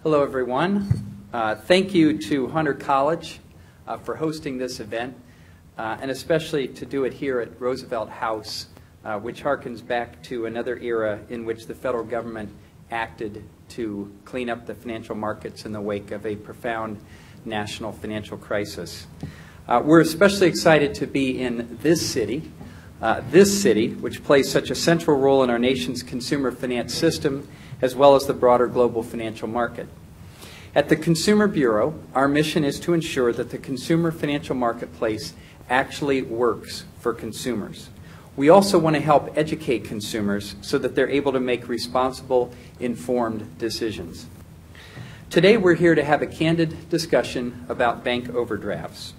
Hello, everyone. Thank you to Hunter College for hosting this event, and especially to do it here at Roosevelt House, which harkens back to another era in which the federal government acted to clean up the financial markets in the wake of a profound national financial crisis. We're especially excited to be in this city, which plays such a central role in our nation's consumer finance system, as well as the broader global financial market. At the Consumer Bureau, our mission is to ensure that the consumer financial marketplace actually works for consumers. We also want to help educate consumers so that they're able to make responsible, informed decisions. Today we're here to have a candid discussion about bank overdrafts.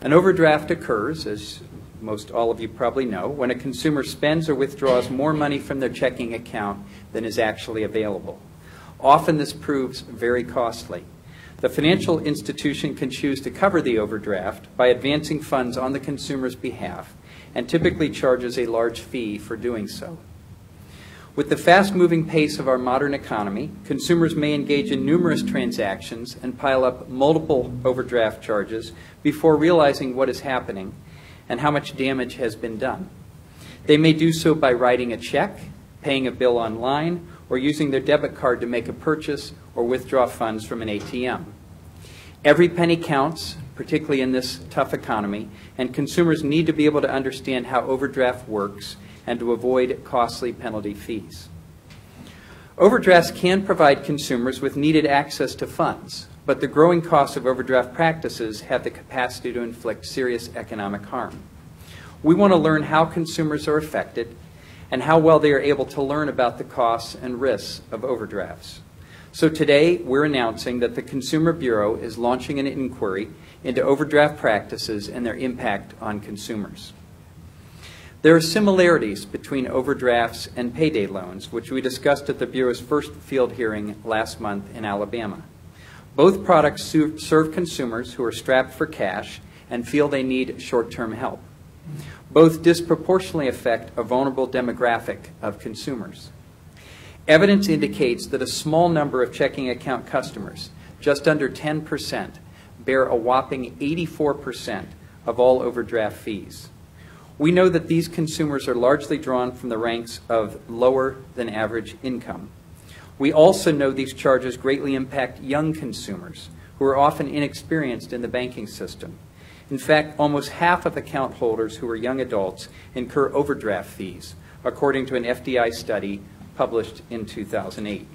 An overdraft occurs, as most all of you probably know, when a consumer spends or withdraws more money from their checking account than is actually available. Often this proves very costly. The financial institution can choose to cover the overdraft by advancing funds on the consumer's behalf and typically charges a large fee for doing so. With the fast-moving pace of our modern economy, consumers may engage in numerous transactions and pile up multiple overdraft charges before realizing what is happening and how much damage has been done. They may do so by writing a check, paying a bill online, or using their debit card to make a purchase or withdraw funds from an ATM. Every penny counts, particularly in this tough economy, and consumers need to be able to understand how overdraft works and to avoid costly penalty fees. Overdrafts can provide consumers with needed access to funds, but the growing costs of overdraft practices have the capacity to inflict serious economic harm. We want to learn how consumers are affected and how well they are able to learn about the costs and risks of overdrafts. So today we're announcing that the Consumer Bureau is launching an inquiry into overdraft practices and their impact on consumers. There are similarities between overdrafts and payday loans, which we discussed at the Bureau's first field hearing last month in Alabama. Both products serve consumers who are strapped for cash and feel they need short-term help. Both disproportionately affect a vulnerable demographic of consumers. Evidence indicates that a small number of checking account customers, just under 10%, bear a whopping 84% of all overdraft fees. We know that these consumers are largely drawn from the ranks of lower than average income. We also know these charges greatly impact young consumers who are often inexperienced in the banking system. In fact, almost half of account holders who are young adults incur overdraft fees, according to an FDI study published in 2008.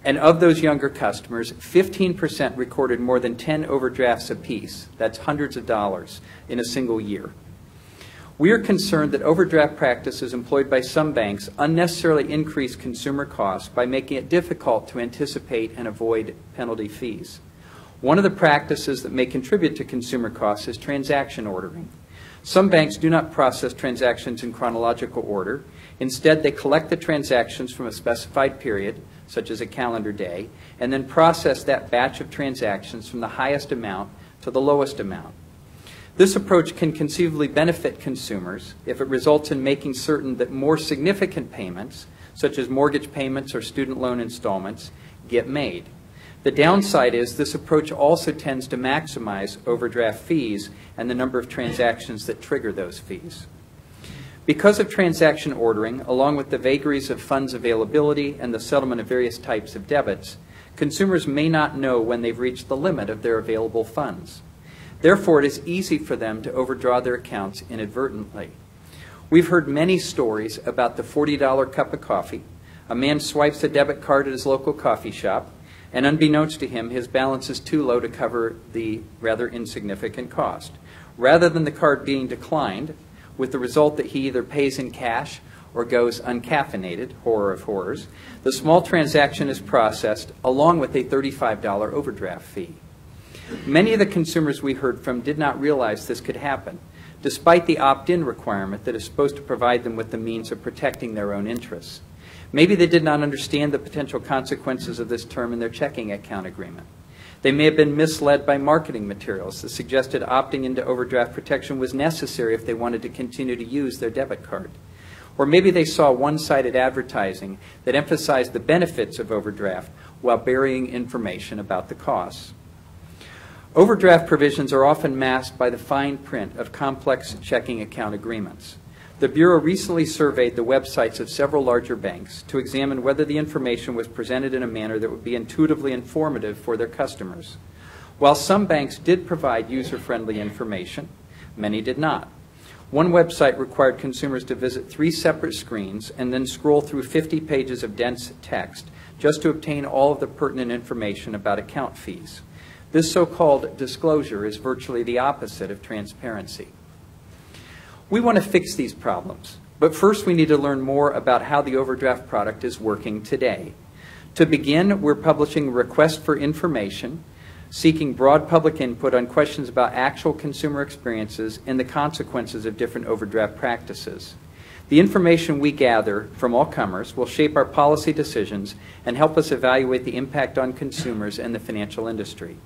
And of those younger customers, 15% recorded more than 10 overdrafts apiece. That's hundreds of dollars in a single year. We are concerned that overdraft practices employed by some banks unnecessarily increase consumer costs by making it difficult to anticipate and avoid penalty fees. One of the practices that may contribute to consumer costs is transaction ordering. Some banks do not process transactions in chronological order. Instead, they collect the transactions from a specified period, such as a calendar day, and then process that batch of transactions from the highest amount to the lowest amount. This approach can conceivably benefit consumers if it results in making certain that more significant payments, such as mortgage payments or student loan installments, get made. The downside is this approach also tends to maximize overdraft fees and the number of transactions that trigger those fees. Because of transaction ordering, along with the vagaries of funds availability and the settlement of various types of debits, consumers may not know when they've reached the limit of their available funds. Therefore, it is easy for them to overdraw their accounts inadvertently. We've heard many stories about the $40 cup of coffee. A man swipes a debit card at his local coffee shop, and unbeknownst to him, his balance is too low to cover the rather insignificant cost. Rather than the card being declined, with the result that he either pays in cash or goes uncaffeinated, horror of horrors, the small transaction is processed along with a $35 overdraft fee. Many of the consumers we heard from did not realize this could happen, despite the opt-in requirement that is supposed to provide them with the means of protecting their own interests. Maybe they did not understand the potential consequences of this term in their checking account agreement. They may have been misled by marketing materials that suggested opting into overdraft protection was necessary if they wanted to continue to use their debit card. Or maybe they saw one-sided advertising that emphasized the benefits of overdraft while burying information about the costs. Overdraft provisions are often masked by the fine print of complex checking account agreements. The Bureau recently surveyed the websites of several larger banks to examine whether the information was presented in a manner that would be intuitively informative for their customers. While some banks did provide user-friendly information, many did not. One website required consumers to visit 3 separate screens and then scroll through 50 pages of dense text just to obtain all of the pertinent information about account fees. This so-called disclosure is virtually the opposite of transparency. We want to fix these problems, but first we need to learn more about how the overdraft product is working today. To begin, we're publishing a request for information, seeking broad public input on questions about actual consumer experiences and the consequences of different overdraft practices. The information we gather from all comers will shape our policy decisions and help us evaluate the impact on consumers and the financial industry.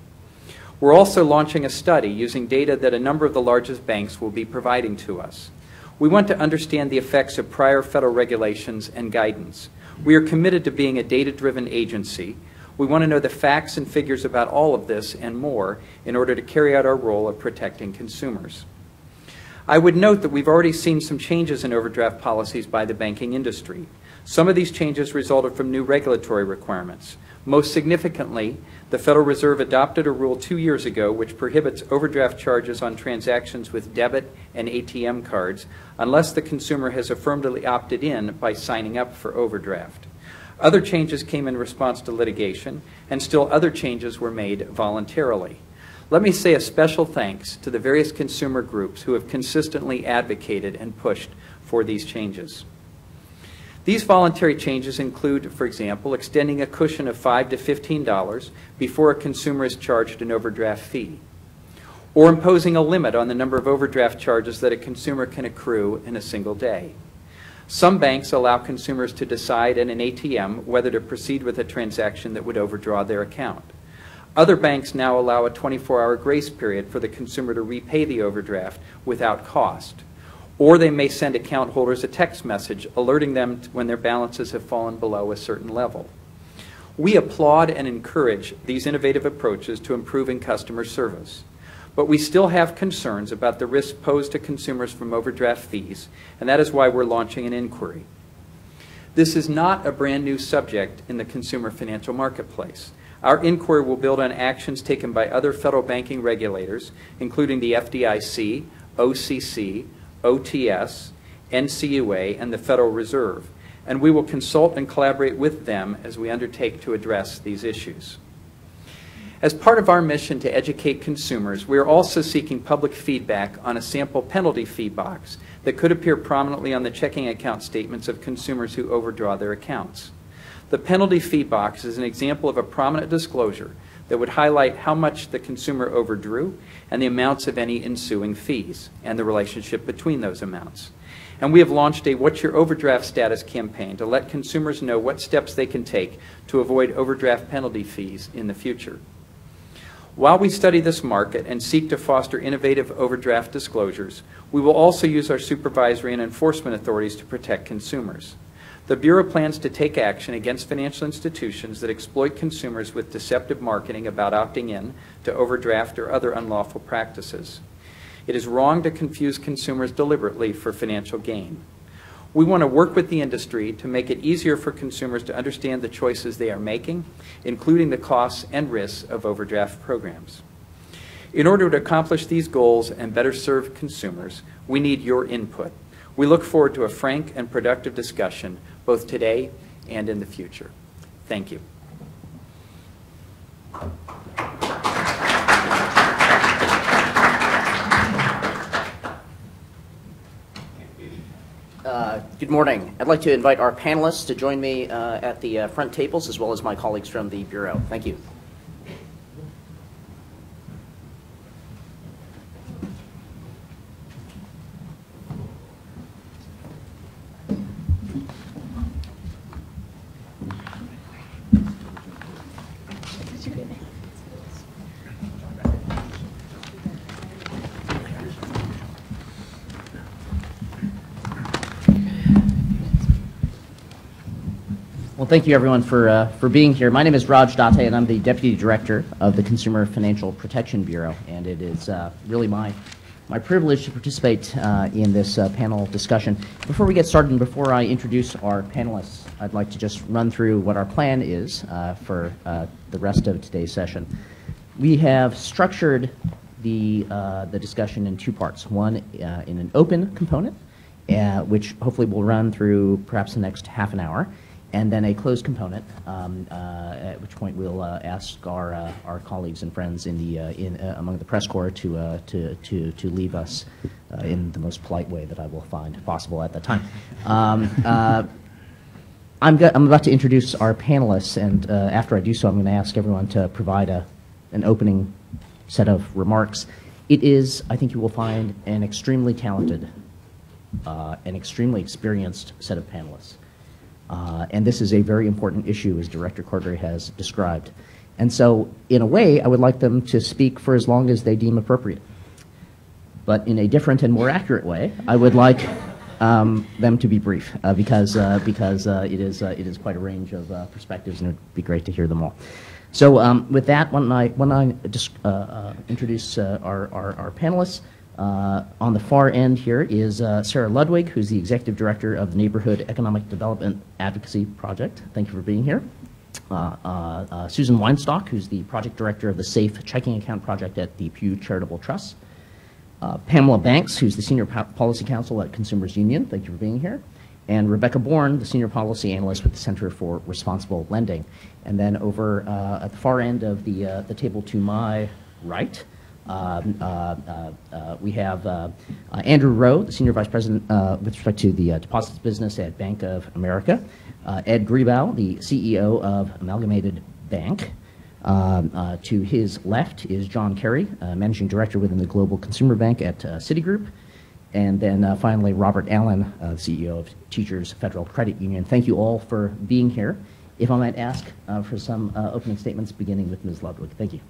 We're also launching a study using data that a number of the largest banks will be providing to us. We want to understand the effects of prior federal regulations and guidance. We are committed to being a data-driven agency. We want to know the facts and figures about all of this and more in order to carry out our role of protecting consumers. I would note that we've already seen some changes in overdraft policies by the banking industry. Some of these changes resulted from new regulatory requirements. Most significantly, the Federal Reserve adopted a rule 2 years ago which prohibits overdraft charges on transactions with debit and ATM cards unless the consumer has affirmatively opted in by signing up for overdraft. Other changes came in response to litigation, and still other changes were made voluntarily. Let me say a special thanks to the various consumer groups who have consistently advocated and pushed for these changes. These voluntary changes include, for example, extending a cushion of $5 to $15 before a consumer is charged an overdraft fee, or imposing a limit on the number of overdraft charges that a consumer can accrue in a single day. Some banks allow consumers to decide at an ATM whether to proceed with a transaction that would overdraw their account. Other banks now allow a 24-hour grace period for the consumer to repay the overdraft without cost. Or they may send account holders a text message alerting them when their balances have fallen below a certain level. We applaud and encourage these innovative approaches to improving customer service. But we still have concerns about the risks posed to consumers from overdraft fees, and that is why we're launching an inquiry. This is not a brand new subject in the consumer financial marketplace. Our inquiry will build on actions taken by other federal banking regulators, including the FDIC, OCC, OTS, NCUA, and the Federal Reserve, and we will consult and collaborate with them as we undertake to address these issues. As part of our mission to educate consumers, we are also seeking public feedback on a sample penalty fee box that could appear prominently on the checking account statements of consumers who overdraw their accounts. The penalty fee box is an example of a prominent disclosure that would highlight how much the consumer overdrew and the amounts of any ensuing fees and the relationship between those amounts. And we have launched a What's Your Overdraft Status campaign to let consumers know what steps they can take to avoid overdraft penalty fees in the future. While we study this market and seek to foster innovative overdraft disclosures, we will also use our supervisory and enforcement authorities to protect consumers. The Bureau plans to take action against financial institutions that exploit consumers with deceptive marketing about opting in to overdraft or other unlawful practices. It is wrong to confuse consumers deliberately for financial gain. We want to work with the industry to make it easier for consumers to understand the choices they are making, including the costs and risks of overdraft programs. In order to accomplish these goals and better serve consumers, we need your input. We look forward to a frank and productive discussion both today and in the future. Thank you. Good morning. I'd like to invite our panelists to join me at the front tables, as well as my colleagues from the Bureau. Thank you. thank you everyone for being here. My name is Raj Date, and I'm the Deputy Director of the Consumer Financial Protection Bureau, and it is really my privilege to participate in this panel discussion. Before we get started and before I introduce our panelists, I'd like to just run through what our plan is for the rest of today's session. We have structured the discussion in two parts. One in an open component, which hopefully will run through perhaps the next half an hour, and then a closed component, at which point we'll ask our colleagues and friends among the press corps to leave us in the most polite way that I will find possible at that time. I'm about to introduce our panelists, and after I do so, I'm going to ask everyone to provide an opening set of remarks. It is, I think you will find, an extremely talented, an extremely experienced set of panelists. And this is a very important issue, as Director Cordray has described. And so, in a way, I would like them to speak for as long as they deem appropriate. But in a different and more accurate way, I would like them to be brief, because it is quite a range of perspectives, and it would be great to hear them all. So with that, why don't I just introduce our panelists. On the far end here is Sarah Ludwig, who's the Executive Director of the Neighborhood Economic Development Advocacy Project. Thank you for being here. Susan Weinstock, who's the Project Director of the Safe Checking Account Project at the Pew Charitable Trust. Pamela Banks, who's the Senior Policy Counsel at Consumers Union. Thank you for being here. And Rebecca Bourne, the Senior Policy Analyst with the Center for Responsible Lending. And then over at the far end of the table to my right, we have Andrew Rowe, the Senior Vice President with respect to the deposits business at Bank of America. Ed Griebau, the CEO of Amalgamated Bank. To his left is John Kerry, Managing Director within the Global Consumer Bank at Citigroup. And then finally, Robert Allen, CEO of Teachers Federal Credit Union. Thank you all for being here. If I might ask for some opening statements, beginning with Ms. Ludwig. Thank you.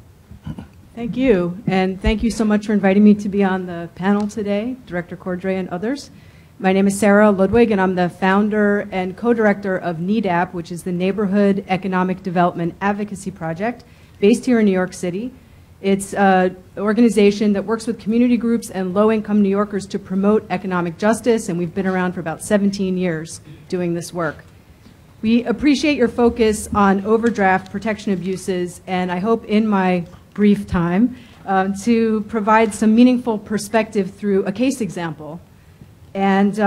Thank you, and thank you so much for inviting me to be on the panel today, Director Cordray and others. My name is Sarah Ludwig, and I'm the founder and co-director of NEDAP, which is the Neighborhood Economic Development Advocacy Project, based here in New York City. It's an organization that works with community groups and low-income New Yorkers to promote economic justice, and we've been around for about 17 years doing this work. We appreciate your focus on overdraft protection abuses, and I hope in my brief time to provide some meaningful perspective through a case example. And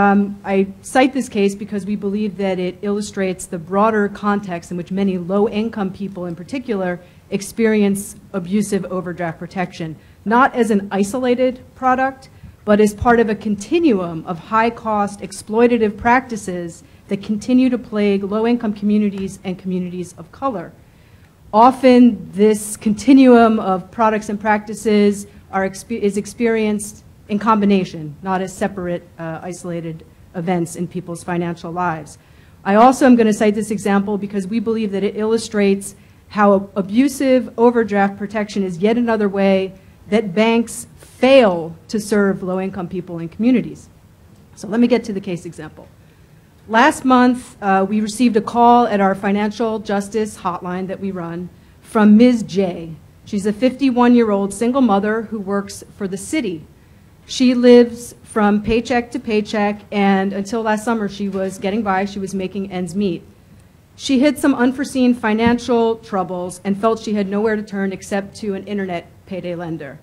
I cite this case because we believe that it illustrates the broader context in which many low-income people in particular experience abusive overdraft protection, not as an isolated product, but as part of a continuum of high-cost exploitative practices that continue to plague low-income communities and communities of color. Often this continuum of products and practices is experienced in combination, not as separate, isolated events in people's financial lives. I also am going to cite this example because we believe that it illustrates how abusive overdraft protection is yet another way that banks fail to serve low-income people and communities. So let me get to the case example. Last month, we received a call at our financial justice hotline that we run from Ms. J. She's a 51-year-old single mother who works for the city. She lives from paycheck to paycheck, and until last summer, she was getting by. She was making ends meet. She hit some unforeseen financial troubles and felt she had nowhere to turn except to an internet payday lender.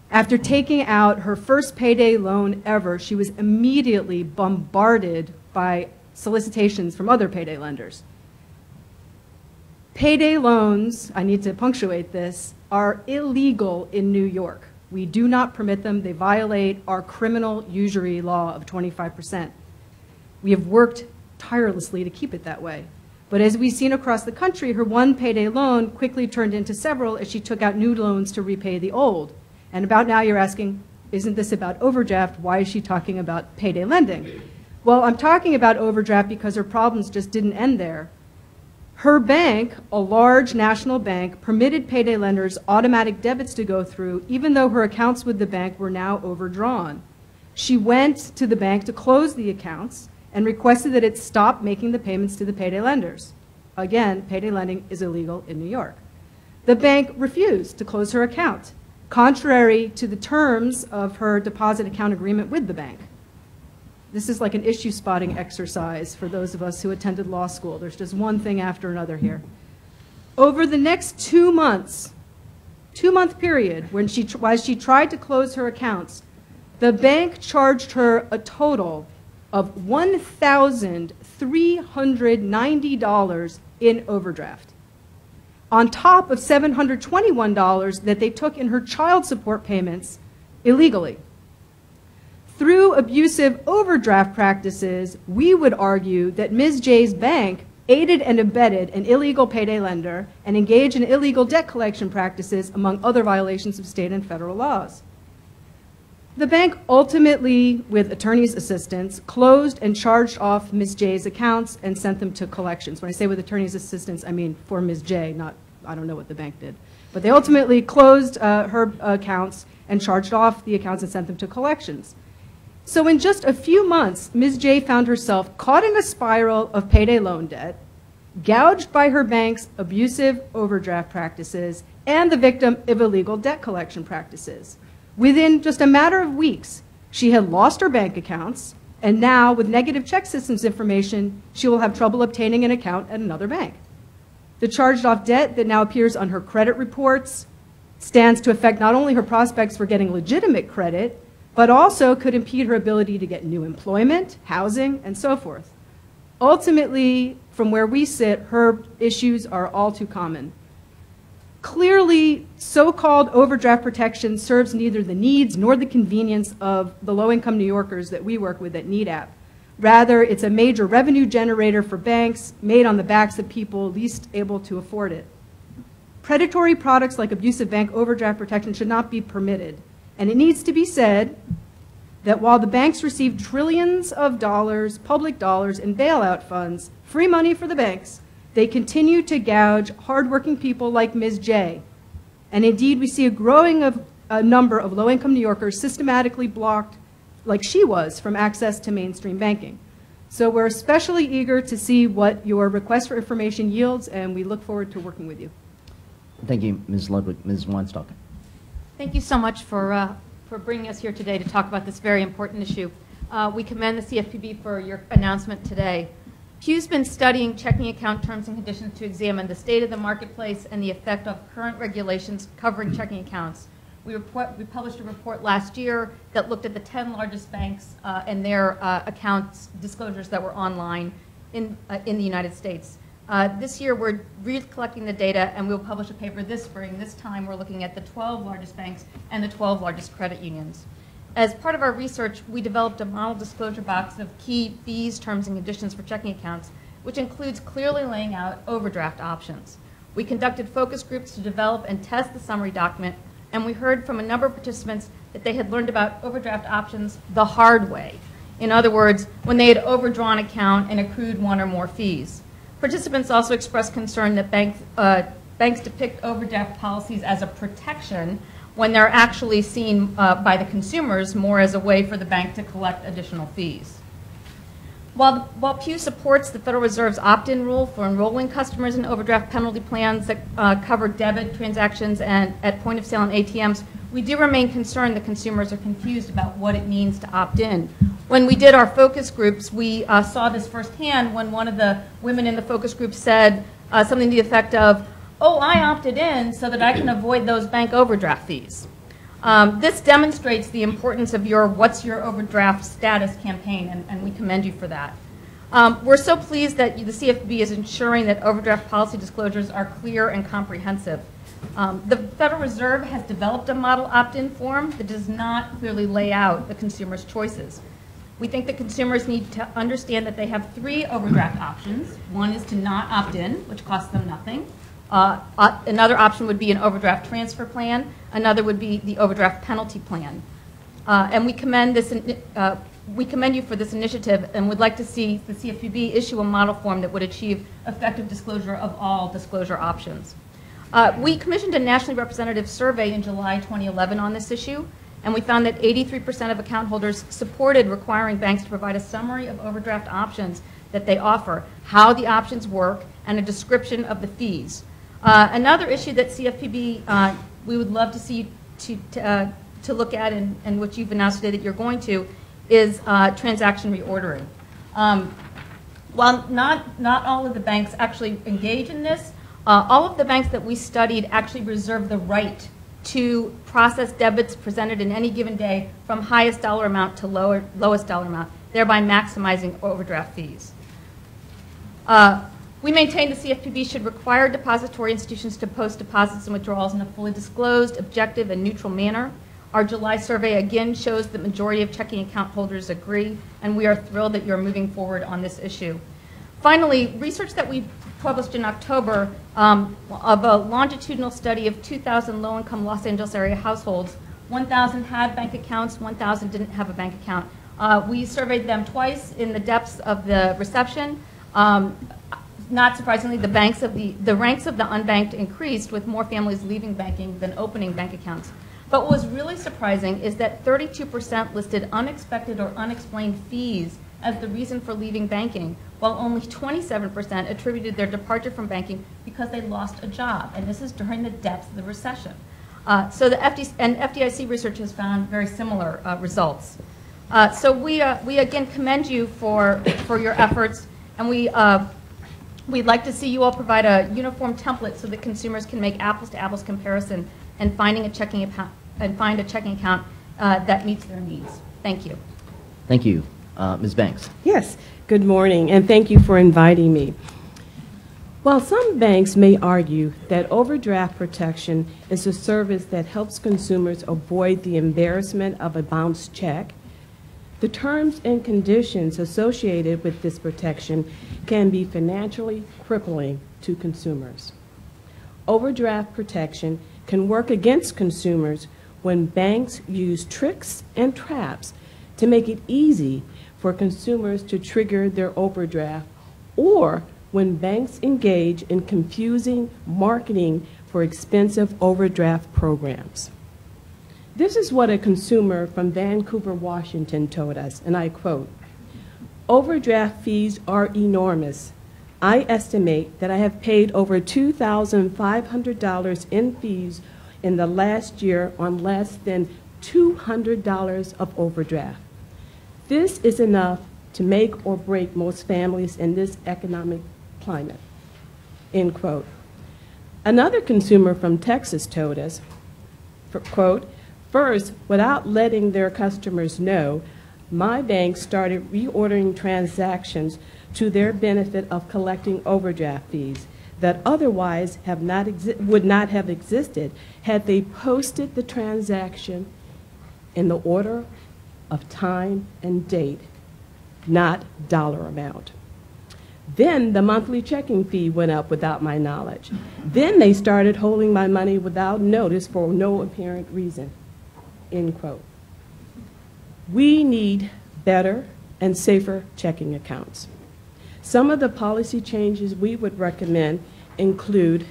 After taking out her first payday loan ever, she was immediately bombarded by solicitations from other payday lenders. Payday loans, I need to punctuate this, are illegal in New York. We do not permit them. They violate our criminal usury law of 25%. We have worked tirelessly to keep it that way. But as we've seen across the country, her one payday loan quickly turned into several as she took out new loans to repay the old. And about now you're asking, isn't this about overdraft? Why is she talking about payday lending? Well, I'm talking about overdraft because her problems just didn't end there. Her bank, a large national bank, permitted payday lenders automatic debits to go through even though her accounts with the bank were now overdrawn. She went to the bank to close the accounts and requested that it stop making the payments to the payday lenders. Again, payday lending is illegal in New York. The bank refused to close her account, contrary to the terms of her deposit account agreement with the bank. This is like an issue spotting exercise for those of us who attended law school. There's just one thing after another here. Over the next 2 months, 2-month period, while she tried to close her accounts, the bank charged her a total of $1,390 in overdraft, on top of $721 that they took in her child support payments illegally. Through abusive overdraft practices, we would argue that Ms. J's bank aided and abetted an illegal payday lender and engaged in illegal debt collection practices, among other violations of state and federal laws. The bank ultimately, with attorney's assistance, closed and charged off Ms. J's accounts and sent them to collections. When I say with attorney's assistance, I mean for Ms. J, not, I don't know what the bank did. But they ultimately closed her accounts and charged off the accounts and sent them to collections. So in just a few months, Ms. J found herself caught in a spiral of payday loan debt, gouged by her bank's abusive overdraft practices, and the victim of illegal debt collection practices. Within just a matter of weeks, she had lost her bank accounts, and now, with negative check systems information, she will have trouble obtaining an account at another bank. The charged-off debt that now appears on her credit reports stands to affect not only her prospects for getting legitimate credit, but also could impede her ability to get new employment, housing, and so forth. Ultimately, from where we sit, her issues are all too common. Clearly, so-called overdraft protection serves neither the needs nor the convenience of the low-income New Yorkers that we work with at NEDAP. Rather, it's a major revenue generator for banks made on the backs of people least able to afford it. Predatory products like abusive bank overdraft protection should not be permitted. And it needs to be said that while the banks receive trillions of dollars, public dollars, in bailout funds, free money for the banks, they continue to gouge hardworking people like Ms. J. And indeed, we see a growing number of low-income New Yorkers systematically blocked, like she was, from access to mainstream banking. So we're especially eager to see what your request for information yields, and we look forward to working with you. Thank you, Ms. Ludwig. Ms. Weinstock. Thank you so much for bringing us here today to talk about this very important issue. We commend the CFPB for your announcement today. Pew's been studying checking account terms and conditions to examine the state of the marketplace and the effect of current regulations covering checking accounts. We published a report last year that looked at the 10 largest banks and their accounts disclosures that were online in the United States. This year, we're recollecting the data, and we'll publish a paper this spring. This time, we're looking at the 12 largest banks and the 12 largest credit unions. As part of our research, we developed a model disclosure box of key fees, terms, and conditions for checking accounts, which includes clearly laying out overdraft options. We conducted focus groups to develop and test the summary document, and we heard from a number of participants that they had learned about overdraft options the hard way. In other words, when they had overdrawn an account and accrued one or more fees. Participants also expressed concern that banks depict overdraft policies as a protection when they're actually seen by the consumers more as a way for the bank to collect additional fees. While Pew supports the Federal Reserve's opt-in rule for enrolling customers in overdraft penalty plans that cover debit transactions and at point of sale and ATMs, we do remain concerned that consumers are confused about what it means to opt in. When we did our focus groups, we saw this firsthand when one of the women in the focus group said something to the effect of, "Oh, I opted in so that I can avoid those bank overdraft fees." This demonstrates the importance of your What's Your Overdraft Status campaign, and we commend you for that. We're so pleased that the CFPB is ensuring that overdraft policy disclosures are clear and comprehensive. The Federal Reserve has developed a model opt-in form that does not clearly lay out the consumer's choices. We think that consumers need to understand that they have 3 overdraft options. One is to not opt in, which costs them nothing. Another option would be an overdraft transfer plan. Another would be the overdraft penalty plan. And we commend you for this initiative and would like to see the CFPB issue a model form that would achieve effective disclosure of all disclosure options. We commissioned a nationally representative survey in July 2011 on this issue, and we found that 83% of account holders supported requiring banks to provide a summary of overdraft options that they offer, how the options work, and a description of the fees. Another issue that CFPB we would love to see to look at, and which you've announced today that you're going to, is transaction reordering. While not all of the banks actually engage in this, all of the banks that we studied actually reserve the right to process debits presented in any given day from highest dollar amount to lowest dollar amount, thereby maximizing overdraft fees. We maintain the CFPB should require depository institutions to post deposits and withdrawals in a fully disclosed, objective, and neutral manner. Our July survey again shows the majority of checking account holders agree, and we are thrilled that you're moving forward on this issue. Finally, research that we published in October of a longitudinal study of 2,000 low-income Los Angeles area households. 1,000 had bank accounts, 1,000 didn't have a bank account. We surveyed them twice in the depths of the reception. Not surprisingly, the ranks of the unbanked increased, with more families leaving banking than opening bank accounts. But what was really surprising is that 32% listed unexpected or unexplained fees as the reason for leaving banking, while only 27% attributed their departure from banking because they lost a job, and this is during the depths of the recession. So the FDIC research has found very similar results. So we again commend you for your efforts, and we'd like to see you all provide a uniform template so that consumers can make apples-to-apples comparison and find a checking account that meets their needs. Thank you. Thank you. Ms. Banks. Yes, good morning, and thank you for inviting me. While some banks may argue that overdraft protection is a service that helps consumers avoid the embarrassment of a bounced check, the terms and conditions associated with this protection can be financially crippling to consumers. Overdraft protection can work against consumers when banks use tricks and traps to make it easy for consumers to trigger their overdraft, or when banks engage in confusing marketing for expensive overdraft programs. This is what a consumer from Vancouver, Washington told us, and I quote, "Overdraft fees are enormous. I estimate that I have paid over $2,500 in fees in the last year on less than $200 of overdraft. This is enough to make or break most families in this economic climate," end quote. Another consumer from Texas told us, quote, "First, without letting their customers know, my bank started reordering transactions to their benefit of collecting overdraft fees that otherwise would not have existed had they posted the transaction in the order of time and date, not dollar amount. Then the monthly checking fee went up without my knowledge. Then they started holding my money without notice for no apparent reason," end quote. We need better and safer checking accounts. Some of the policy changes we would recommend include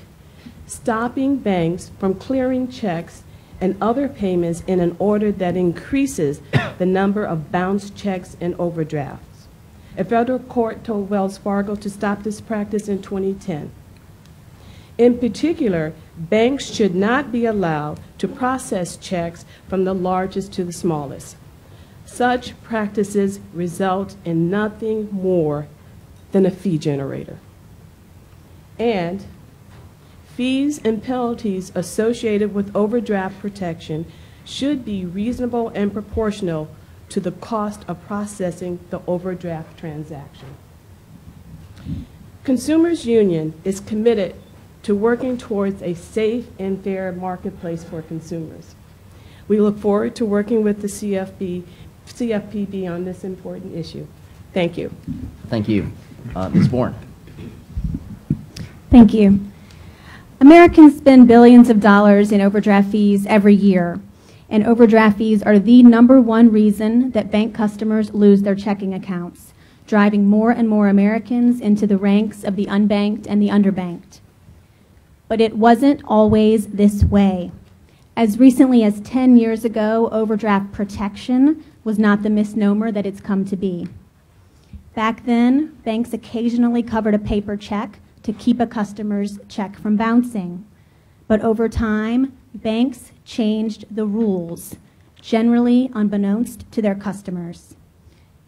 stopping banks from clearing checks and other payments in an order that increases the number of bounced checks and overdrafts. A federal court told Wells Fargo to stop this practice in 2010. In particular, banks should not be allowed to process checks from the largest to the smallest. Such practices result in nothing more than a fee generator. And fees and penalties associated with overdraft protection should be reasonable and proportional to the cost of processing the overdraft transaction. Consumers Union is committed to working towards a safe and fair marketplace for consumers. We look forward to working with the CFPB on this important issue. Thank you. Thank you. Ms. Bourne. Thank you. Americans spend billions of dollars in overdraft fees every year, and overdraft fees are the #1 reason that bank customers lose their checking accounts, driving more and more Americans into the ranks of the unbanked and the underbanked. But it wasn't always this way. As recently as 10 years ago, overdraft protection was not the misnomer that it's come to be. Back then, banks occasionally covered a paper check to keep a customer's check from bouncing. But over time, banks changed the rules, generally unbeknownst to their customers.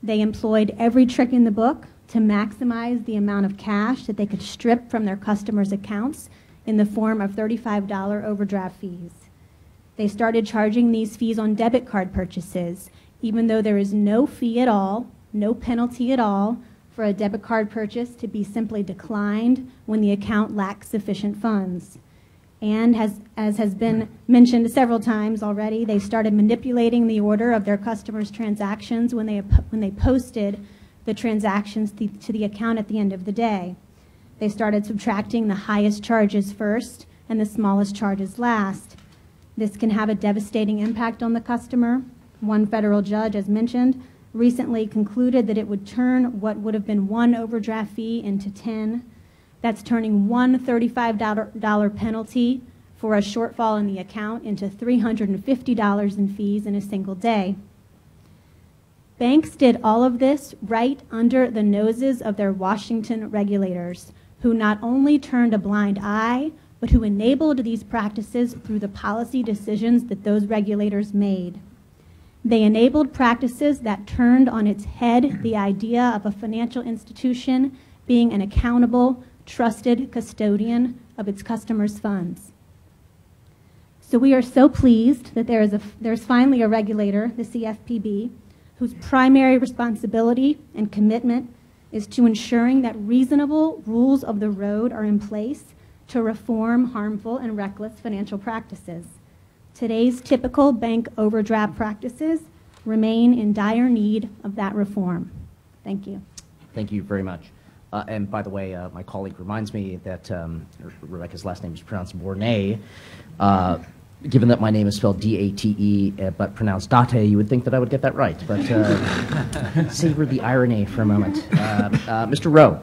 They employed every trick in the book to maximize the amount of cash that they could strip from their customers' accounts in the form of $35 overdraft fees. They started charging these fees on debit card purchases, even though there is no fee at all, no penalty at all, for a debit card purchase to be simply declined when the account lacks sufficient funds. And as has been mentioned several times already, they started manipulating the order of their customers' transactions when they posted the transactions to the account at the end of the day. They started subtracting the highest charges first and the smallest charges last. This can have a devastating impact on the customer. One federal judge, as mentioned, recently concluded that it would turn what would have been one overdraft fee into 10. That's turning one $35 penalty for a shortfall in the account into $350 in fees in a single day. Banks did all of this right under the noses of their Washington regulators, who not only turned a blind eye, but who enabled these practices through the policy decisions that those regulators made. They enabled practices that turned on its head the idea of a financial institution being an accountable, trusted custodian of its customers' funds. So we are so pleased that there's finally a regulator, the CFPB, whose primary responsibility and commitment is to ensuring that reasonable rules of the road are in place to reform harmful and reckless financial practices. Today's typical bank overdraft practices remain in dire need of that reform. Thank you. Thank you very much. And by the way, my colleague reminds me that Rebecca's last name is pronounced Bournet. Given that my name is spelled D-A-T-E, but pronounced Date, you would think that I would get that right. But savor the irony for a moment. Mr. Rowe.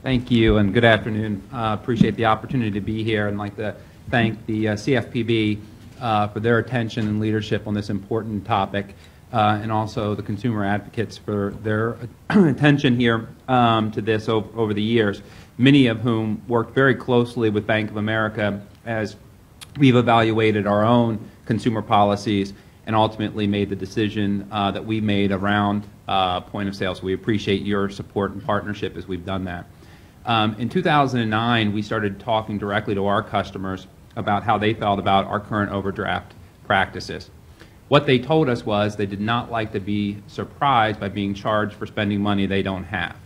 Thank you, and good afternoon. Appreciate the opportunity to be here, and like to thank the CFPB for their attention and leadership on this important topic, and also the consumer advocates for their attention here to this over the years, many of whom worked very closely with Bank of America as we've evaluated our own consumer policies and ultimately made the decision that we made around point of sale. So we appreciate your support and partnership as we've done that. In 2009, we started talking directly to our customers about how they felt about our current overdraft practices. What they told us was they did not like to be surprised by being charged for spending money they don't have.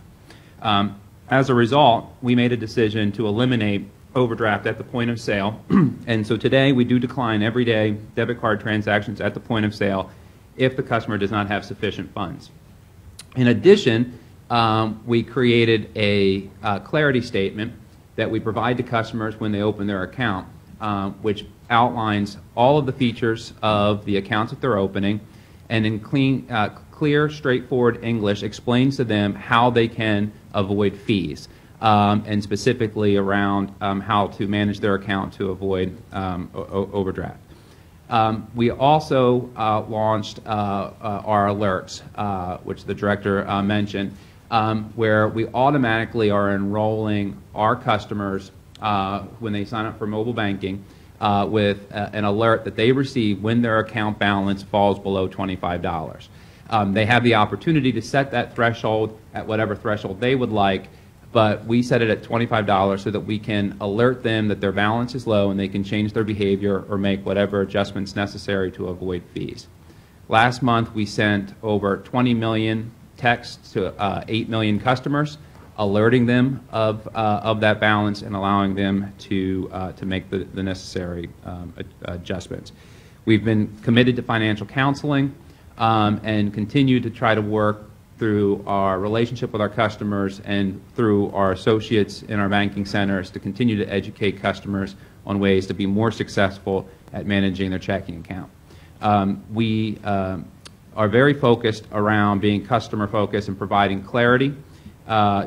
As a result, we made a decision to eliminate overdraft at the point of sale, and so today we do decline everyday debit card transactions at the point of sale if the customer does not have sufficient funds. In addition, we created a clarity statement that we provide to customers when they open their account, which outlines all of the features of the accounts that they're opening, and in clear, straightforward English explains to them how they can avoid fees, and specifically around how to manage their account to avoid overdraft. We also launched our alerts, which the director mentioned, where we automatically are enrolling our customers when they sign up for mobile banking with an alert that they receive when their account balance falls below $25. They have the opportunity to set that threshold at whatever threshold they would like, but we set it at $25 so that we can alert them that their balance is low and they can change their behavior or make whatever adjustments necessary to avoid fees. Last month, we sent over 20 million texts to 8 million customers, alerting them of that balance and allowing them to make the necessary adjustments. We've been committed to financial counseling and continue to try to work through our relationship with our customers and through our associates in our banking centers to continue to educate customers on ways to be more successful at managing their checking account. We are very focused around being customer focused and providing clarity,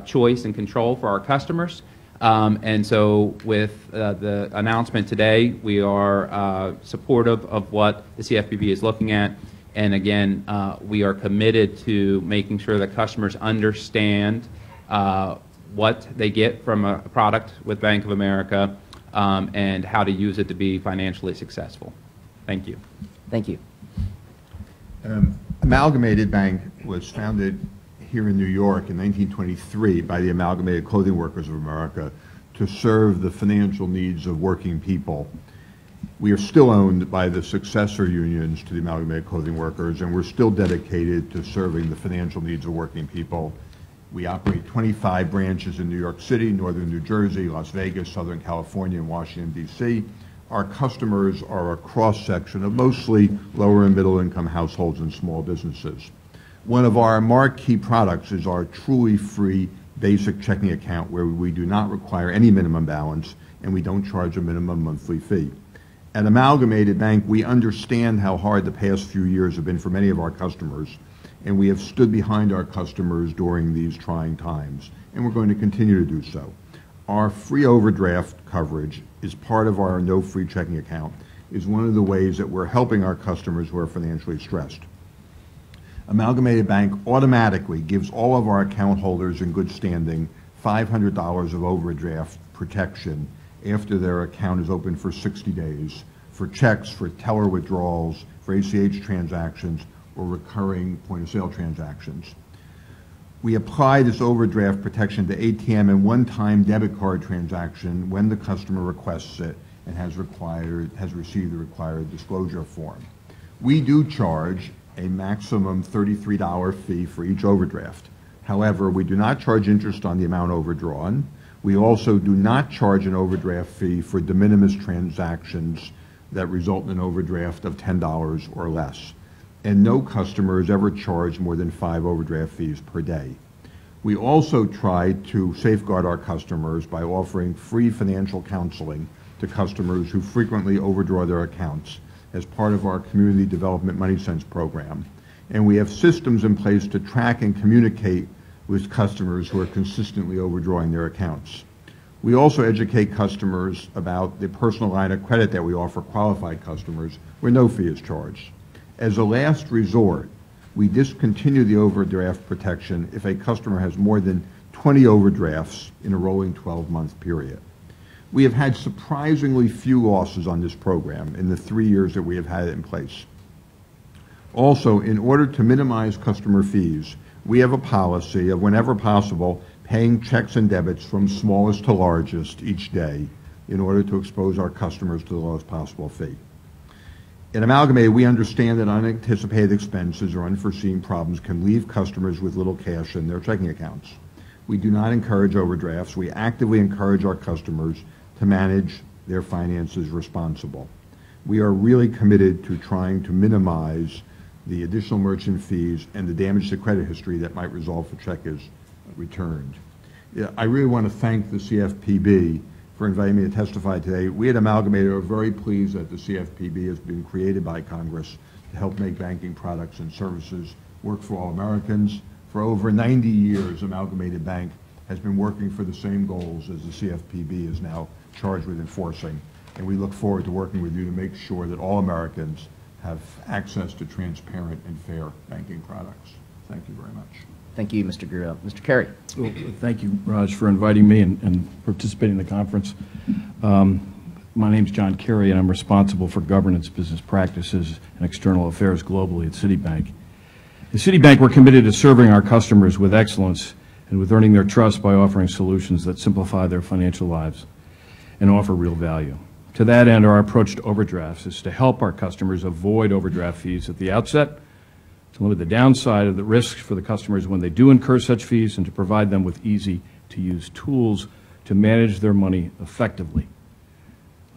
choice, and control for our customers. And so with the announcement today, we are supportive of what the CFPB is looking at And again, we are committed to making sure that customers understand what they get from a product with Bank of America and how to use it to be financially successful. Thank you. Thank you. Amalgamated Bank was founded here in New York in 1923 by the Amalgamated Clothing Workers of America to serve the financial needs of working people. We are still owned by the successor unions to the Amalgamated Clothing Workers, and we're still dedicated to serving the financial needs of working people. We operate 25 branches in New York City, Northern New Jersey, Las Vegas, Southern California, and Washington, D.C. Our customers are a cross-section of mostly lower and middle-income households and small businesses. One of our marquee products is our truly free basic checking account, where we do not require any minimum balance and we don't charge a minimum monthly fee. At Amalgamated Bank, we understand how hard the past few years have been for many of our customers, and we have stood behind our customers during these trying times, and we're going to continue to do so. Our free overdraft coverage is part of our no free checking account, is one of the ways that we're helping our customers who are financially stressed. Amalgamated Bank automatically gives all of our account holders in good standing $500 of overdraft protection after their account is open for 60 days for checks, for teller withdrawals, for ACH transactions, or recurring point-of-sale transactions. We apply this overdraft protection to ATM and one-time debit card transaction when the customer requests it and has received the required disclosure form. We do charge a maximum $33 fee for each overdraft. However, we do not charge interest on the amount overdrawn. We also do not charge an overdraft fee for de minimis transactions that result in an overdraft of $10 or less. And no customer is ever charged more than 5 overdraft fees per day. We also try to safeguard our customers by offering free financial counseling to customers who frequently overdraw their accounts as part of our Community Development Money Sense program. And we have systems in place to track and communicate with customers who are consistently overdrawing their accounts. We also educate customers about the personal line of credit that we offer qualified customers where no fee is charged. As a last resort, we discontinue the overdraft protection if a customer has more than 20 overdrafts in a rolling 12-month period. We have had surprisingly few losses on this program in the 3 years that we have had it in place. Also, in order to minimize customer fees, we have a policy of, whenever possible, paying checks and debits from smallest to largest each day in order to expose our customers to the lowest possible fee. At Amalgamated, we understand that unanticipated expenses or unforeseen problems can leave customers with little cash in their checking accounts. We do not encourage overdrafts. We actively encourage our customers to manage their finances responsibly. We are really committed to trying to minimize the additional merchant fees and the damage to credit history that might result if a check is returned. I really want to thank the CFPB for inviting me to testify today. We at Amalgamated are very pleased that the CFPB has been created by Congress to help make banking products and services work for all Americans. For over 90 years, Amalgamated Bank has been working for the same goals as the CFPB is now charged with enforcing. And we look forward to working with you to make sure that all Americans have access to transparent and fair banking products. Thank you very much. Thank you, Mr. Gurriel. Mr. Carey. Well, thank you, Raj, for inviting me and participating in the conference. My name is John Carey, and I'm responsible for governance, business practices, and external affairs globally at Citibank. At Citibank, we're committed to serving our customers with excellence and with earning their trust by offering solutions that simplify their financial lives and offer real value. To that end, our approach to overdrafts is to help our customers avoid overdraft fees at the outset, to limit the downside of the risks for the customers when they do incur such fees, and to provide them with easy-to-use tools to manage their money effectively.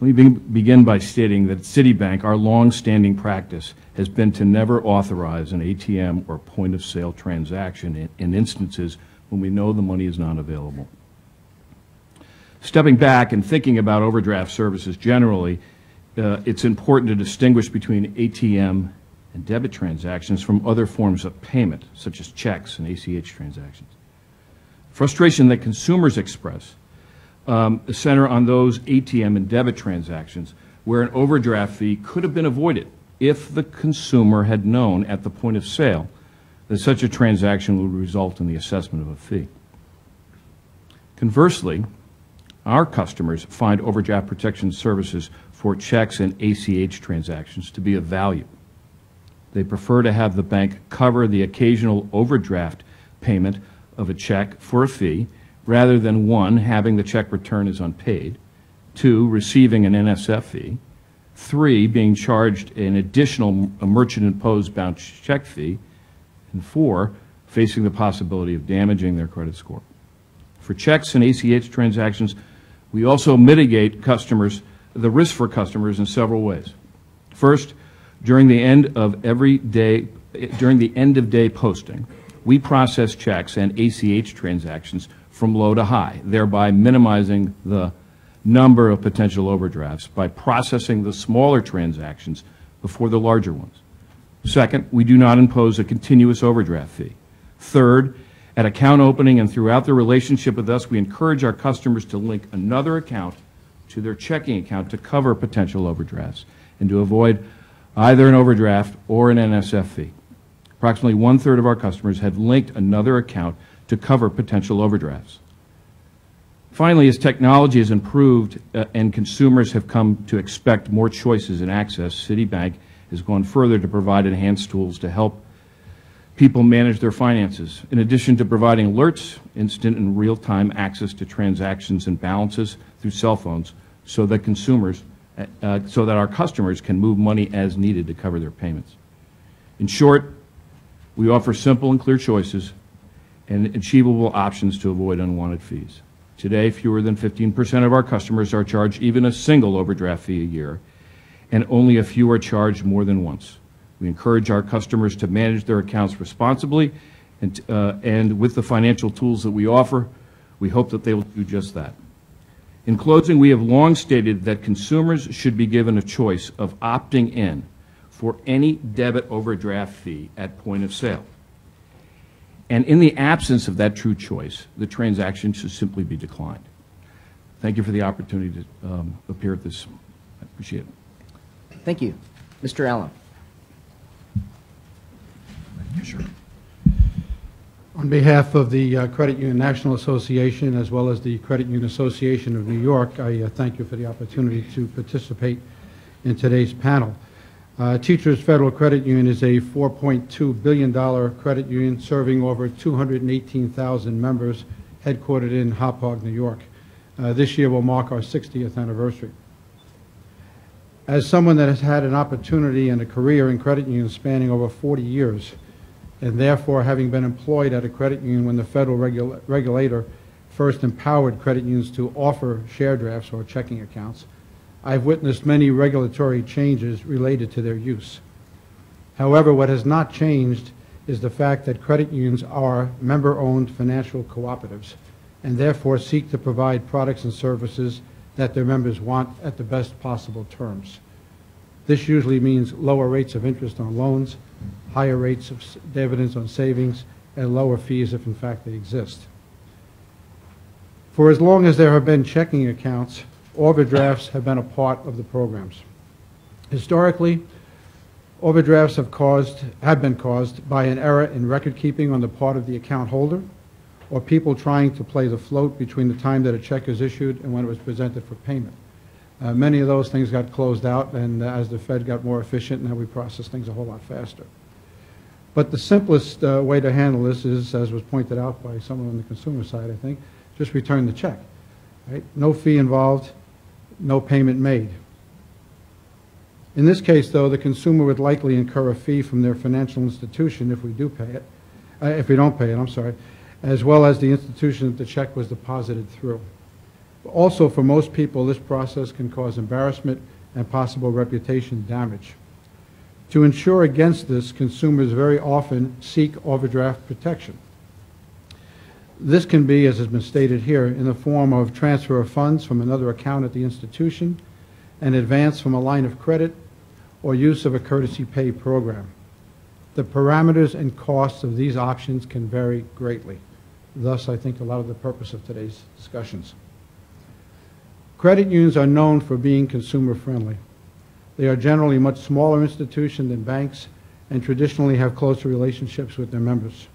Let me begin by stating that at Citibank, our long-standing practice has been to never authorize an ATM or point-of-sale transaction in instances when we know the money is not available. Stepping back and thinking about overdraft services generally, it's important to distinguish between ATM and debit transactions from other forms of payment, such as checks and ACH transactions. Frustration that consumers express center on those ATM and debit transactions where an overdraft fee could have been avoided if the consumer had known at the point of sale that such a transaction would result in the assessment of a fee. Conversely, our customers find overdraft protection services for checks and ACH transactions to be of value. They prefer to have the bank cover the occasional overdraft payment of a check for a fee rather than, 1, having the check returned as unpaid, 2, receiving an NSF fee, 3, being charged an additional merchant-imposed bounce check fee, and 4, facing the possibility of damaging their credit score. For checks and ACH transactions, we also mitigate the risk for customers in several ways. First, during the end of day posting, we process checks and ACH transactions from low to high, thereby minimizing the number of potential overdrafts by processing the smaller transactions before the larger ones. Second, we do not impose a continuous overdraft fee. Third, at account opening and throughout their relationship with us, we encourage our customers to link another account to their checking account to cover potential overdrafts and to avoid either an overdraft or an NSF fee. Approximately 1/3 of our customers have linked another account to cover potential overdrafts. Finally, as technology has improved and consumers have come to expect more choices and access, Citibank has gone further to provide enhanced tools to help people manage their finances. In addition to providing alerts, instant and real-time access to transactions and balances through cell phones so that our customers can move money as needed to cover their payments. In short, we offer simple and clear choices and achievable options to avoid unwanted fees. Today, fewer than 15% of our customers are charged even a single overdraft fee a year, and only a few are charged more than once. We encourage our customers to manage their accounts responsibly, and with the financial tools that we offer, we hope that they will do just that. In closing, we have long stated that consumers should be given a choice of opting in for any debit overdraft fee at point of sale. And in the absence of that true choice, the transaction should simply be declined. Thank you for the opportunity to appear at this. I appreciate it. Thank you. Mr. Allen. Sure. On behalf of the Credit Union National Association as well as the Credit Union Association of New York, I thank you for the opportunity to participate in today's panel. Teachers Federal Credit Union is a $4.2 billion credit union serving over 218,000 members, headquartered in Hauppauge, New York. This year will mark our 60th anniversary. As someone that has had an opportunity and a career in credit unions spanning over 40 years, and therefore having been employed at a credit union when the federal regulator first empowered credit unions to offer share drafts or checking accounts, I've witnessed many regulatory changes related to their use. However, what has not changed is the fact that credit unions are member-owned financial cooperatives and therefore seek to provide products and services that their members want at the best possible terms. This usually means lower rates of interest on loans, higher rates of dividends on savings, and lower fees if in fact they exist. For as long as there have been checking accounts, overdrafts have been a part of the programs. Historically, overdrafts have been caused by an error in record keeping on the part of the account holder, or people trying to play the float between the time that a check is issued and when it was presented for payment. Many of those things got closed out, and as the Fed got more efficient, now we process things a whole lot faster. But the simplest way to handle this is, as was pointed out by someone on the consumer side, I think, just return the check. Right? No fee involved, no payment made. In this case, though, the consumer would likely incur a fee from their financial institution if we don't pay it, as well as the institution that the check was deposited through. Also, for most people, this process can cause embarrassment and possible reputation damage. To ensure against this, consumers very often seek overdraft protection. This can be, as has been stated here, in the form of transfer of funds from another account at the institution, an advance from a line of credit, or use of a courtesy pay program. The parameters and costs of these options can vary greatly. Thus, I think a lot of the purpose of today's discussions. Credit unions are known for being consumer friendly. They are generally much smaller institutions than banks and traditionally have closer relationships with their members.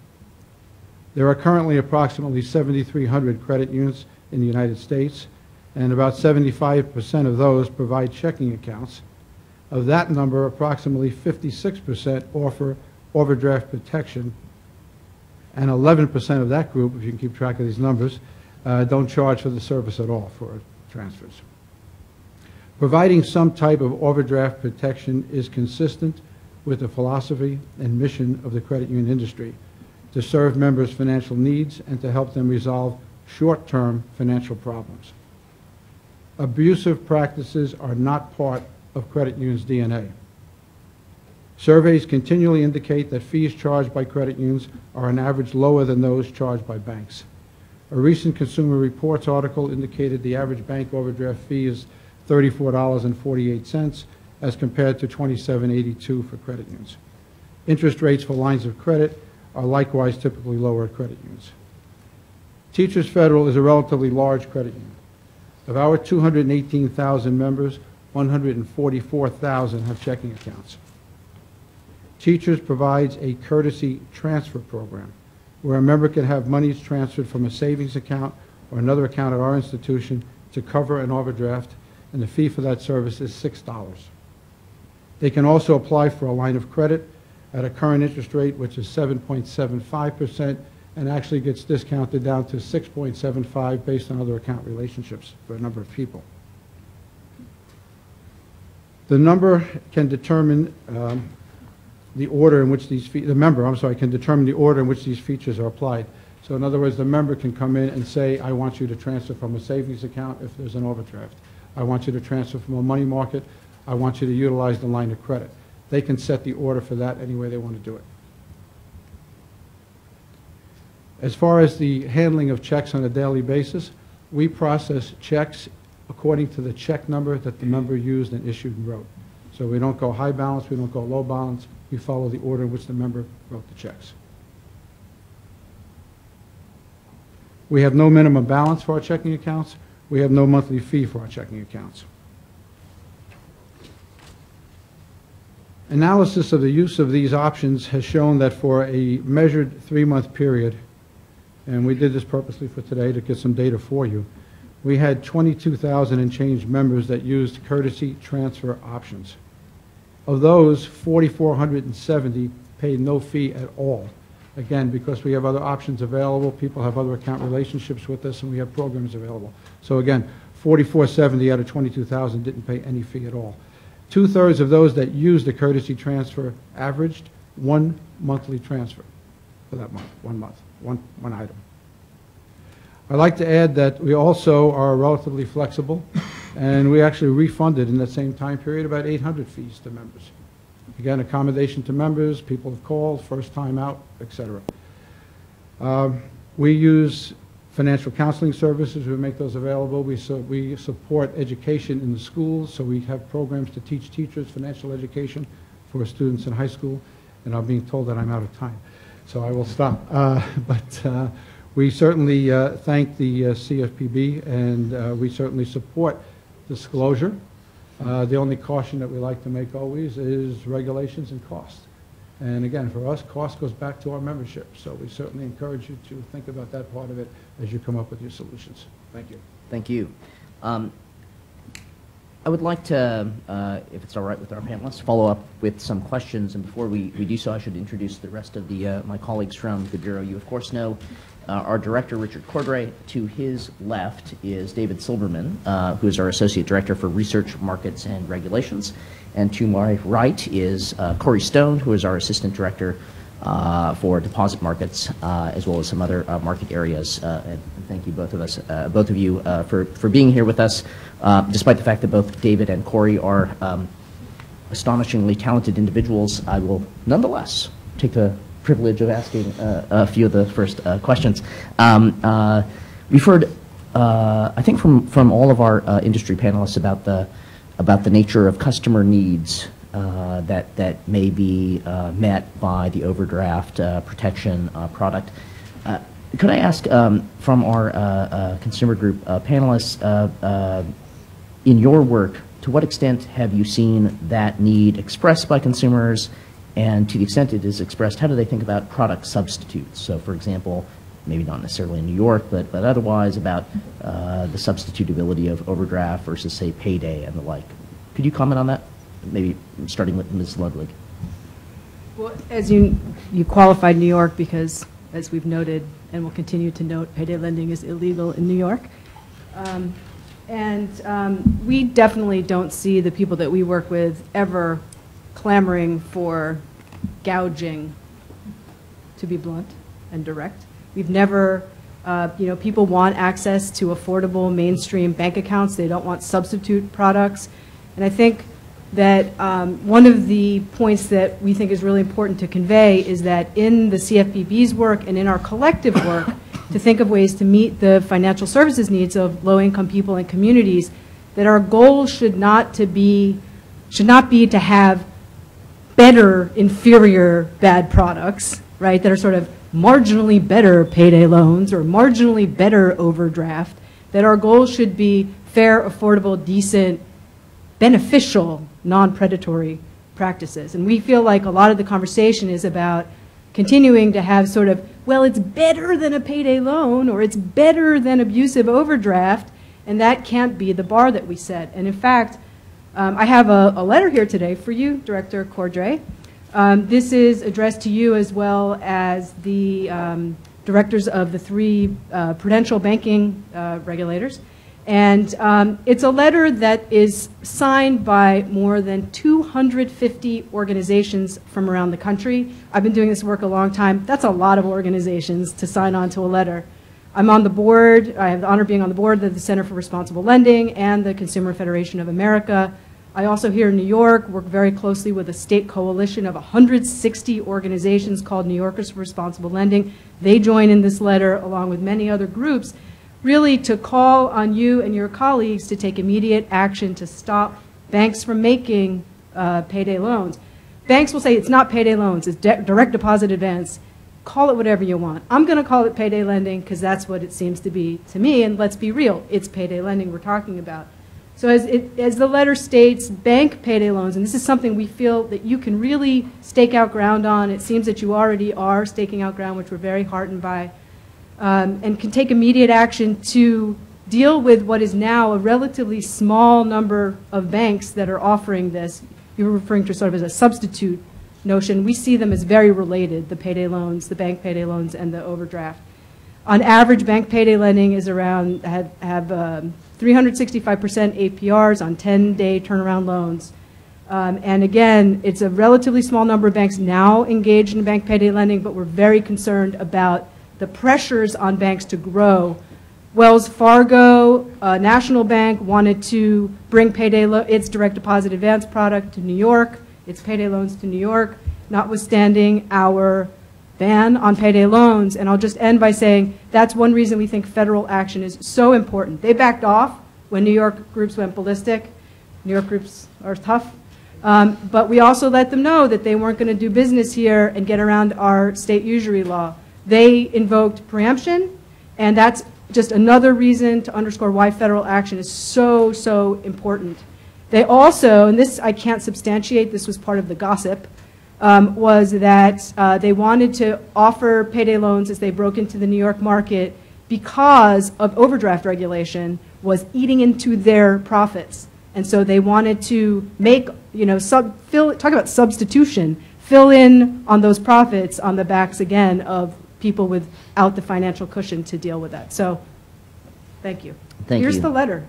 There are currently approximately 7,300 credit unions in the United States, and about 75% of those provide checking accounts. Of that number, approximately 56% offer overdraft protection, and 11% of that group, if you can keep track of these numbers, don't charge for the service at all for transfers. Providing some type of overdraft protection is consistent with the philosophy and mission of the credit union industry to serve members' financial needs and to help them resolve short-term financial problems. Abusive practices are not part of credit unions' DNA. Surveys continually indicate that fees charged by credit unions are on average lower than those charged by banks. A recent Consumer Reports article indicated the average bank overdraft fee is $34.48 as compared to $27.82 for credit unions. Interest rates for lines of credit are likewise typically lower at credit unions. Teachers Federal is a relatively large credit union. Of our 218,000 members, 144,000 have checking accounts. Teachers provides a courtesy transfer program where a member can have monies transferred from a savings account or another account at our institution to cover an overdraft, and the fee for that service is $6. They can also apply for a line of credit at a current interest rate, which is 7.75%, and actually gets discounted down to 6.75 based on other account relationships for a number of people. The member can determine the order in which these can determine the order in which these features are applied. So in other words, the member can come in and say, I want you to transfer from a savings account if there's an overdraft. I want you to transfer from a money market. I want you to utilize the line of credit. They can set the order for that any way they want to do it. As far as the handling of checks on a daily basis, we process checks according to the check number that the member used and issued and wrote. So we don't go high balance, we don't go low balance, we follow the order in which the member wrote the checks. We have no minimum balance for our checking accounts. We have no monthly fee for our checking accounts. Analysis of the use of these options has shown that for a measured 3-month period, and we did this purposely for today to get some data for you, we had 22,000 and change members that used courtesy transfer options. Of those, 4,470 paid no fee at all. Again, because we have other options available, people have other account relationships with us, and we have programs available. So again, 4,470 out of 22,000 didn't pay any fee at all. 2/3 of those that used the courtesy transfer averaged one monthly transfer for that month, one item. I'd like to add that we also are relatively flexible, and we actually refunded in that same time period about 800 fees to members. Again, accommodation to members, people have called, first time out, etc. We use financial counseling services. We make those available. We support education in the schools, so we have programs to teach teachers financial education for students in high school, and I'm being told that I'm out of time, so I will stop. But we certainly thank the CFPB, and we certainly support disclosure. The only caution that we like to make always is regulations and cost. And again, for us, cost goes back to our membership. So we certainly encourage you to think about that part of it as you come up with your solutions. Thank you. Thank you. I would like to, if it's all right with our panelists, follow up with some questions. And before we do so, I should introduce the rest of my colleagues from the Bureau. You, of course, know our director, Richard Cordray. To his left is David Silverman, who is our Associate Director for Research, Markets, and Regulations. And to my right is Corey Stone, who is our Assistant Director for Deposit Markets, as well as some other market areas. And thank you, both of you, for being here with us, despite the fact that both David and Corey are astonishingly talented individuals. I will nonetheless take the privilege of asking a few of the first questions. We've heard, I think, from all of our industry panelists about the nature of customer needs that may be met by the overdraft protection product. Could I ask from our consumer group panelists, in your work to what extent have you seen that need expressed by consumers? And to the extent it is expressed, how do they think about product substitutes? So, for example, maybe not necessarily in New York, but otherwise about the substitutability of overdraft versus, say, payday and the like. Could you comment on that? Maybe starting with Ms. Ludwig. Well, as you qualified New York because, as we've noted and will continue to note, payday lending is illegal in New York. We definitely don't see the people that we work with ever clamoring for gouging, to be blunt and direct. We've never, people want access to affordable mainstream bank accounts. They don't want substitute products. And I think that one of the points that we think is really important to convey is that in the CFPB's work and in our collective work to think of ways to meet the financial services needs of low-income people and communities, that our goal should not be to have better, inferior, bad products, right, that are sort of marginally better payday loans or marginally better overdraft, that our goal should be fair, affordable, decent, beneficial, non-predatory practices. And we feel like a lot of the conversation is about continuing to have sort of, well, it's better than a payday loan or it's better than abusive overdraft, and that can't be the bar that we set. And in fact, I have a letter here today for you, Director Cordray. This is addressed to you as well as the directors of the 3 prudential banking regulators. And it's a letter that is signed by more than 250 organizations from around the country. I've been doing this work a long time. That's a lot of organizations to sign on to a letter. I'm on the board. I have the honor of being on the board of the Center for Responsible Lending and the Consumer Federation of America. I also here in New York work very closely with a state coalition of 160 organizations called New Yorkers for Responsible Lending. They join in this letter along with many other groups, really to call on you and your colleagues to take immediate action to stop banks from making payday loans. Banks will say it's not payday loans, it's direct deposit advance. Call it whatever you want. I'm going to call it payday lending because that's what it seems to be to me, and let's be real, it's payday lending we're talking about. So as the letter states, bank payday loans, and this is something we feel that you can really stake out ground on. It seems that you already are staking out ground, which we're very heartened by, and can take immediate action to deal with what is now a relatively small number of banks that are offering this. You were referring to sort of as a substitute notion. We see them as very related, the payday loans, the bank payday loans, and the overdraft. On average, bank payday lending is around, have 365% APRs on 10-day turnaround loans. And again, it's a relatively small number of banks now engaged in bank payday lending, but we're very concerned about the pressures on banks to grow. Wells Fargo, National Bank, wanted to bring its direct deposit advance product to New York, its payday loans to New York, notwithstanding our ban on payday loans. And I'll just end by saying that's one reason we think federal action is so important. They backed off when New York groups went ballistic. New York groups are tough. But we also let them know that they weren't going to do business here and get around our state usury law. They invoked preemption, and that's just another reason to underscore why federal action is so, so important. They also, and this I can't substantiate, this was part of the gossip, was that they wanted to offer payday loans as they broke into the New York market because of overdraft regulation was eating into their profits. And so they wanted to make, talk about substitution, fill in on those profits on the backs, again, of people without the financial cushion to deal with that. So, thank you. Here's the letter.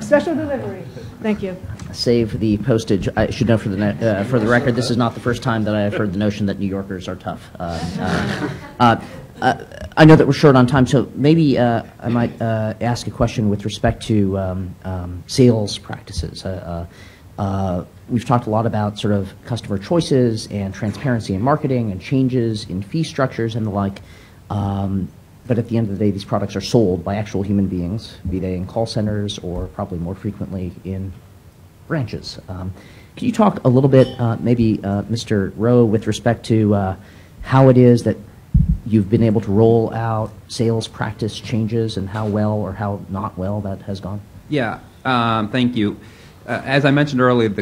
Special delivery. Thank you. Save the postage. I should know for the record, this is not the first time that I have heard the notion that New Yorkers are tough. I know that we're short on time, so maybe I might ask a question with respect to sales practices. We've talked a lot about sort of customer choices and transparency in marketing and changes in fee structures and the like. But at the end of the day, these products are sold by actual human beings, be they in call centers or probably more frequently in branches. Can you talk a little bit, maybe Mr. Rowe, with respect to how it is that you've been able to roll out sales practice changes and how well or how not well that has gone? Yeah, thank you. as I mentioned earlier,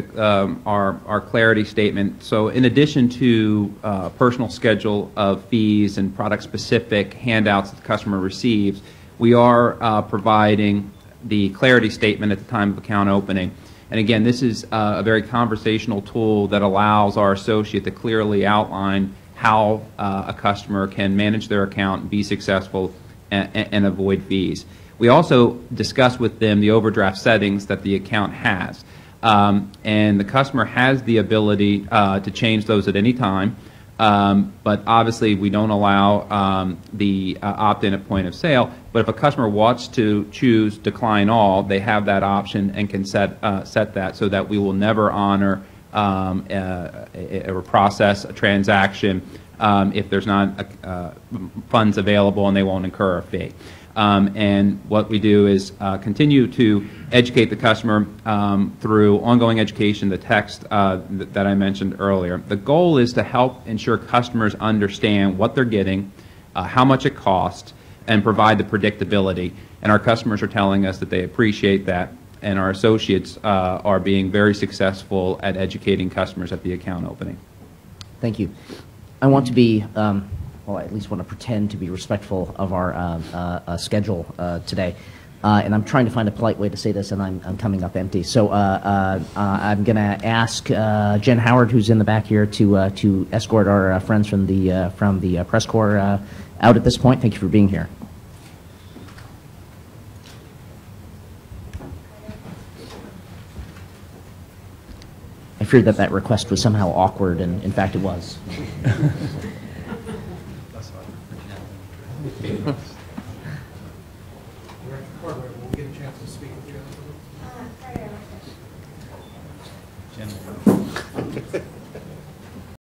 our clarity statement, so in addition to personal schedule of fees and product-specific handouts that the customer receives, we are providing the clarity statement at the time of account opening. And again, this is a very conversational tool that allows our associate to clearly outline how a customer can manage their account and be successful and avoid fees. We also discuss with them the overdraft settings that the account has. And the customer has the ability to change those at any time. But obviously, we don't allow the opt-in at point of sale. But if a customer wants to choose decline all, they have that option and can set that so that we will never honor or process a transaction if there's not funds available, and they won't incur a fee. And what we do is continue to educate the customer through ongoing education, the text that I mentioned earlier. The goal is to help ensure customers understand what they're getting, how much it costs, and provide the predictability. And our customers are telling us that they appreciate that, and our associates are being very successful at educating customers at the account opening. Thank you. I want to be, well, I at least want to pretend to be respectful of our schedule today. And I'm trying to find a polite way to say this, and I'm coming up empty. So I'm going to ask Jen Howard, who's in the back here, to escort our friends from the press corps out at this point. Thank you for being here. I feared that that request was somehow awkward, and in fact it was.